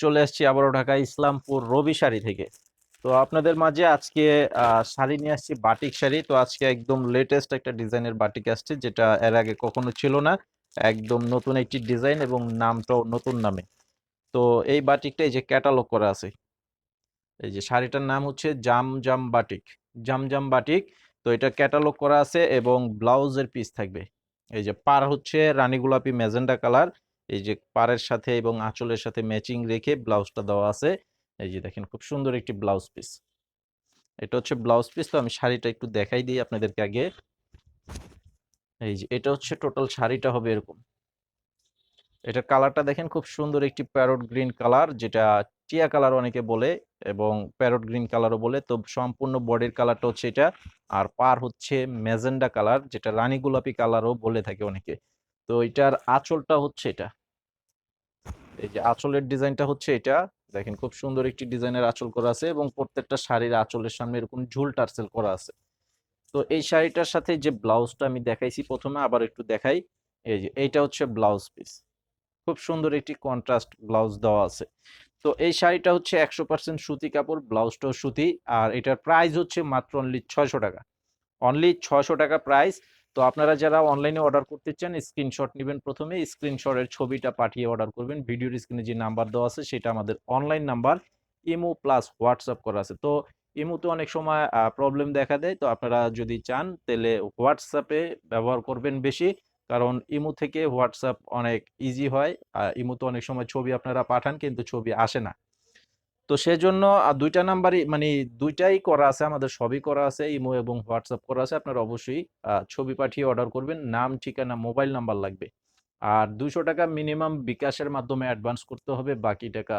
চলে আসছি আবারও ঢাকা ইসলামপুর রবি শাড়ি থেকে। তো আপনাদের মাঝে আজকে শাড়ি নিয়ে আসছি, বাটিক শাড়ি। তো আজকে একদম লেটেস্ট একটা ডিজাইনের বাটিক আসছে, যেটা এর আগে কখনো ছিল না। একদম নতুন একটি ডিজাইন এবং নামটাও নতুন নামে। তো এই বাটিকটা এই যে ক্যাটালগ করা আছে, এই যে শাড়িটার নাম হচ্ছে জামজাম বাটিক। জামজাম বাটিক। তো এটা ক্যাটালগ করা আছে এবং ব্লাউজের পিস থাকবে। এই যে পার হচ্ছে রানী গোলাপি ম্যাজেন্ডা কালার। এই যে পাড়ের সাথে এবং আঁচলের সাথে ম্যাচিং রেখে ব্লাউজটা দেওয়া আছে। এই যে দেখেন খুব সুন্দর একটি ব্লাউজ পিস। এটা হচ্ছে ব্লাউজ পিস। তো আমি শাড়িটা একটু দেখাই দিই আপনাদেরকে আগে। এই যে এটা হচ্ছে টোটাল শাড়িটা হবে এরকম। এটার কালারটা দেখেন খুব সুন্দর একটি প্যারট গ্রিন কালার, যেটা টিয়া কালার অনেকে বলে এবং প্যারট গ্রিন কালারও বলে। তো সম্পূর্ণ বডির কালারটা হচ্ছে এটা। আর পার হচ্ছে ম্যাজেন্ডা কালার, যেটা রানী গোলাপি কালারও বলে থাকে অনেকে। তো এটার আঁচলটা হচ্ছে এটা। এই যে আঁচলের ডিজাইনটা হচ্ছে এটা। দেখেন খুব সুন্দর একটি ডিজাইনের আঁচল করা আছে এবং প্রত্যেকটা শাড়ির আঁচলের সামনে এরকম ঝুল টার্সেল করা আছে। তো এই শাড়িটার সাথে যে ব্লাউজটা আমি দেখাইছি প্রথমে, আবার একটু দেখাই। এই যে এইটা হচ্ছে ব্লাউজ পিস। খুব সুন্দর একটি কন্ট্রাস্ট ব্লাউজ দেওয়া আছে। তো এই শাড়িটা হচ্ছে 100% সুতি কাপড়, ব্লাউজটাও সুতি। আর এটার প্রাইস হচ্ছে মাত্র অনলি 600 টাকা। অনলি 600 টাকা প্রাইস। তো আপনারা যারা অনলাইনে অর্ডার করতে চান, স্ক্রিনশট নেবেন, প্রথমে স্ক্রিনশটের ছবিটা পাঠিয়ে অর্ডার করবেন। ভিডিওর স্ক্রিনে যে নাম্বার দেওয়া আছে সেটা আমাদের online number. Imo plus WhatsApp করা আছে। তো ইমোতে অনেক সময় প্রবলেম দেখা দেয়। তো আপনারা যদি চান তাহলে হোয়াটসঅ্যাপে ব্যবহার করবেন বেশি। কারণ ইমো থেকে হোয়াটসঅ্যাপ অনেক ইজি হয়। ইমোতে অনেক সময় ছবি আপনারা পাঠান কিন্তু ছবি আসে না। তো সেজন্য ২ টা নাম্বারই মানে ২ টাই করা আছে, আমাদের সবই করা আছে। ইমো এবং হোয়াটসঅ্যাপ করা আছে। আপনারা অবশ্যই ছবি পাঠিয়ে অর্ডার করবেন। নাম, ঠিকানা, মোবাইল নাম্বার লাগবে। আর ৳২০০ মিনিমাম বিকাশের মাধ্যমে অ্যাডভান্স করতে হবে। বাকি টাকা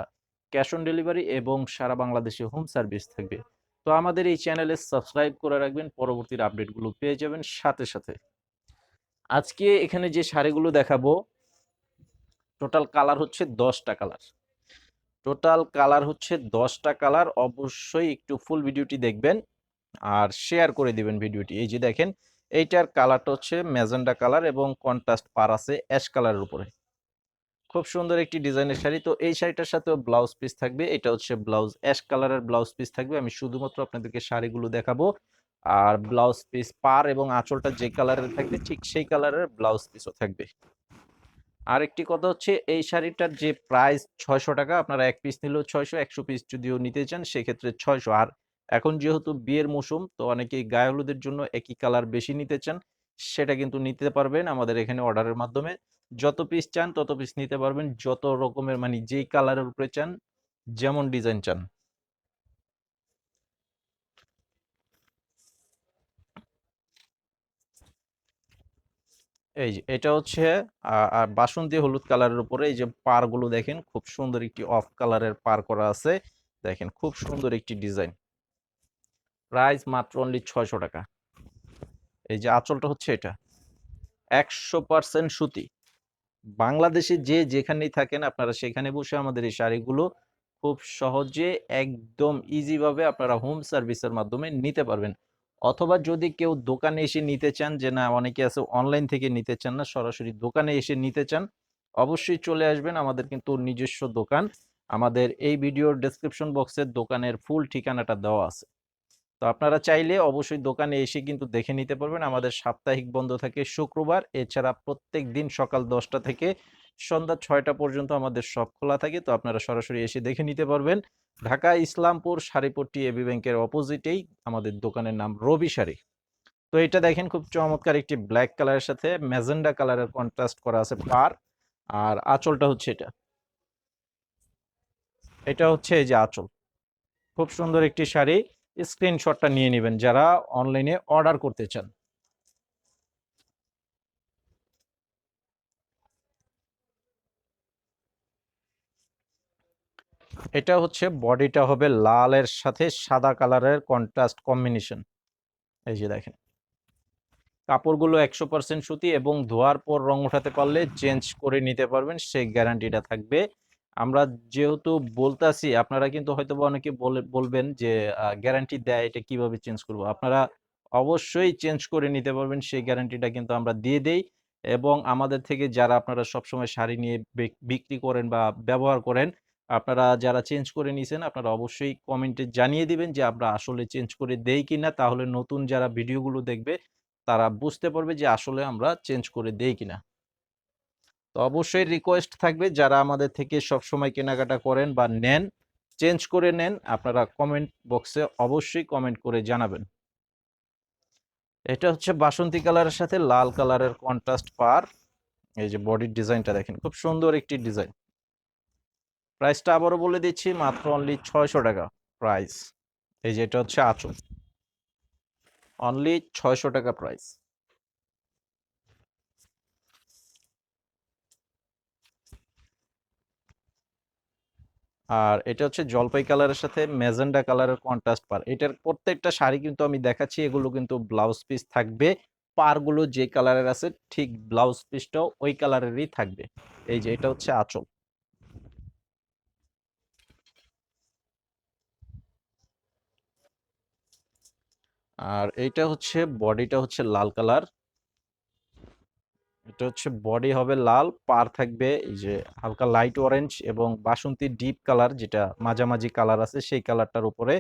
ক্যাশ অন ডেলিভারি এবং সারা বাংলাদেশে হোম সার্ভিস থাকবে। তো আমাদের এই চ্যানেলে সাবস্ক্রাইব করে রাখবেন। পরবর্তীর আপডেটগুলো পেয়ে যাবেন সাথে, সাথে। আজকে এখানে যে শাড়িগুলো দেখাবো, টোটাল কালার হচ্ছে ১০ টা কালার। টোটাল কালার হচ্ছে ১০ টা কালার। অবশ্যই একটু ফুল ভিডিওটি দেখবেন আর শেয়ার করে দিবেন ভিডিওটি। এই যে দেখেন, এইটার কালারটা হচ্ছে ম্যাজেন্ডা কালার এবং কন্ট্রাস্ট পার আছে অ্যাশ কালারের উপরে। খুব সুন্দর একটি ডিজাইনের শাড়ি। তো এই শাড়িটার সাথেও ব্লাউজ পিস থাকবে। এটা হচ্ছে ব্লাউজ, অ্যাশ কালারের ব্লাউজ পিস থাকবে। আমি শুধুমাত্র আপনাদেরকে শাড়িগুলো দেখাবো। আর ব্লাউজ পিস পার এবং আঁচলটা যে কালারের থাকবে ঠিক সেই কালারের ব্লাউজ পিসও থাকবে। আরেকটি কথা হচ্ছে, এই শাড়িটার যে প্রাইস ৬০০ টাকা। আপনারা ১ পিস নিলেও ৬০০, ১০০ পিস যদিও নিতে চান সেক্ষেত্রে ৬০০। আর এখন যেহেতু বিয়ের মৌসুম, তো অনেকেই গায়ে হলুদের জন্য একই কালার বেশি নিতে চান। সেটা কিন্তু নিতে পারবেন আমাদের এখানে অর্ডারের মাধ্যমে। যত পিস চান তত পিস নিতে পারবেন। যত রকমের মানে যেই কালারের উপরে চান, যেমন ডিজাইন চান। এই যে এটা হচ্ছে বাসন্তী হলুদ কালারের উপরে এই যে পাড়গুলো দেখেন, খুব সুন্দর একটি অফ কালারের পাড় করা আছে। দেখেন খুব সুন্দর একটি ডিজাইন। প্রাইস মাত্র অনলি ৬০০ টাকা। এই যে আঁচলটা হচ্ছে এটা ১০০% সুতি। বাংলাদেশে যে যেখানেই থাকেন আপনারা সেখানে বসে আমাদের এই শাড়িগুলো খুব সহজে একদম ইজি ভাবে আপনারা হোম সার্ভিসের মাধ্যমে নিতে পারবেন। অথবা যদি কেউ দোকানে এসে নিতে চান, যে না অনেকে আছে অনলাইন থেকে নিতে চান না, সরাসরি দোকানে এসে নিতে চান, অবশ্যই চলে আসবেন। আমাদের কিন্তু নিজস্ব দোকান। আমাদের এই ভিডিওর ডেসক্রিপশন বক্সে দোকানের ফুল ঠিকানাটা দেওয়া আছে। তো আপনারা চাইলে অবশ্যই দোকানে এসে কিন্তু দেখে নিতে পারবেন। আমাদের সাপ্তাহিক বন্ধ থাকে শুক্রবার। এছাড়া প্রত্যেক দিন সকাল ১০টা থেকে সন্ধ্যা ৬টা পর্যন্ত আমাদের শপ খোলা থাকে। তো আপনারা সরাসরি এসে দেখে নিতে পারবেন। ঢাকা ইসলামপুর শাড়িপট্টি এবি ব্যাংকের অপোজিটেই আমাদের দোকানের নাম রবি শাড়ি। তো এটা দেখেন খুব চমৎকার একটি ব্ল্যাক কালারের সাথে ম্যাজেন্ডা কালারের কন্ট্রাস্ট করা আছে পাড়। আর আঁচলটা হচ্ছে এটা। এটা হচ্ছে এই যে আঁচল। খুব সুন্দর একটি শাড়ি। স্ক্রিনশটটা নিয়ে নিবেন যারা অনলাইনে অর্ডার করতে চান। এটা হচ্ছে বডিটা হবে লালের সাথে সাদা কালারের কন্ট্রাস্ট কম্বিনেশন। এই যে দেখেন, কাপড়গুলো ১০০% সুতি এবং ধোয়ার পর রং ওঠাতে পারলে চেঞ্জ করে নিতে পারবেন, সেই গ্যারান্টিটা থাকবে। আমরা যেহেতু বলতাছি, আপনারা কিন্তু হয়তোবা অনেকে বলবেন যে গ্যারান্টি দেয়, এটা কিভাবে চেঞ্জ করব? আপনারা অবশ্যই চেঞ্জ করে নিতে পারবেন, সেই গ্যারান্টিটা কিন্তু আমরা দিয়ে দেই। এবং আমাদের থেকে যারা আপনারা সবসময় শাড়ি নিয়ে বিক্রি করেন বা ব্যবহার করেন, আপনারা যারা চেঞ্জ করে নিছেন আপনারা অবশ্যই কমেন্টে জানিয়ে দিবেন যে আমরা আসলে চেঞ্জ করে দেই কিনা, তাহলে নতুন যারা ভিডিওগুলো দেখবে তারা বুঝতে পারবে যে আসলে আমরা চেঞ্জ করে দেই কিনা। তো অবশ্যই রিকোয়েস্ট থাকবে যারা আমাদের থেকে সবসময় কেনাকাটা করেন বা নেন, চেঞ্জ করে নেন, আপনারা কমেন্ট বক্সে অবশ্যই কমেন্ট করে জানাবেন। এটা হচ্ছে বাসন্তী কালারের সাথে লাল কালারের কন্ট্রাস্ট পার। এই যে বডির ডিজাইনটা দেখেন, খুব সুন্দর একটি ডিজাইন। প্রাইসটা আবারও বলে দিচ্ছি, মাত্র অনলি 600 টাকা প্রাইস। এই যে এটা হচ্ছে আঁচল, অনলি 600 টাকা প্রাইস। আর এটা হচ্ছে জলপাই কালারের সাথে ম্যাজেন্ডা কালারের কন্ট্রাস্ট পার। এটার প্রত্যেকটা শাড়ি কিন্তু আমি দেখাচ্ছি, এগুলো কিন্তু ব্লাউজ পিস থাকবে। পারগুলো যে কালারের আছে ঠিক ব্লাউজ পিসটাও ওই কালারেরই থাকবে। এই যে এটা হচ্ছে আঁচল। আর এইটা হচ্ছে বডিটা হচ্ছে লাল কালার। এটা হচ্ছে বডি হবে লাল, পার থাকবে এই যে হালকা লাইট অরেঞ্জ এবং বাসন্তী ডিপ কালার, যেটা মাঝামাঝি কালার আছে সেই কালারটার উপরে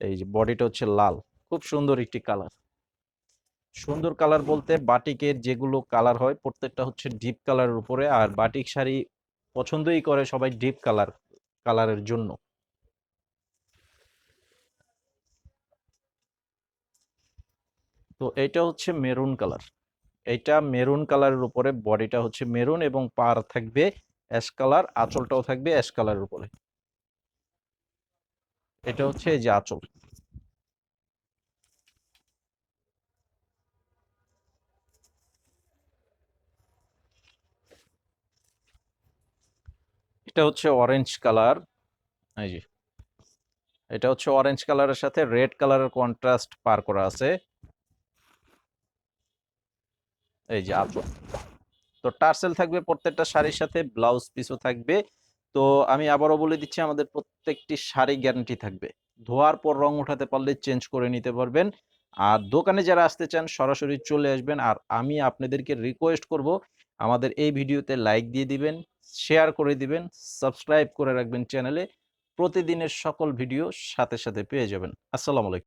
এই যে বডিটা হচ্ছে লাল। খুব সুন্দর একটি কালার। সুন্দর কালার বলতে বাটিকের যেগুলো কালার হয় প্রত্যেকটা হচ্ছে ডিপ কালারের উপরে, আর বাটিক শাড়ি পছন্দই করে সবাই ডিপ কালারের জন্য। তো এটা হচ্ছে মেরুন কালার। এইটা মেরুন কালারের উপরে, বডিটা হচ্ছে মেরুন এবং পার থাকবে অ্যাশ কালার, আঁচলটাও থাকবে অ্যাশ কালারের উপরে। এটা হচ্ছে এই যে আঁচল। এটা হচ্ছে অরেঞ্জ কালার। এই যে এটা হচ্ছে অরেঞ্জ কালারের সাথে রেড কালারের কন্ট্রাস্ট পার করা আছে। এই যে আঁচল। তো টার্সেল থাকবে প্রত্যেকটা শাড়ির সাথে, ব্লাউজ পিসও থাকবে। তো আমি আবারও বলে দিচ্ছি, আমাদের প্রত্যেকটি শাড়ি গ্যারান্টি থাকবে। ধোয়ার পর রং উঠাতে পারলে চেঞ্জ করে নিতে পারবেন। আর দোকানে যারা আসতে চান সরাসরি চলে আসবেন। আর আমি আপনাদেরকে রিকোয়েস্ট করব, আমাদের এই ভিডিওতে লাইক দিয়ে দিবেন, শেয়ার করে দিবেন, সাবস্ক্রাইব করে রাখবেন চ্যানেলে। প্রতিদিনের সকল ভিডিও সাথে সাথে পেয়ে যাবেন। আসসালামু আলাইকুম।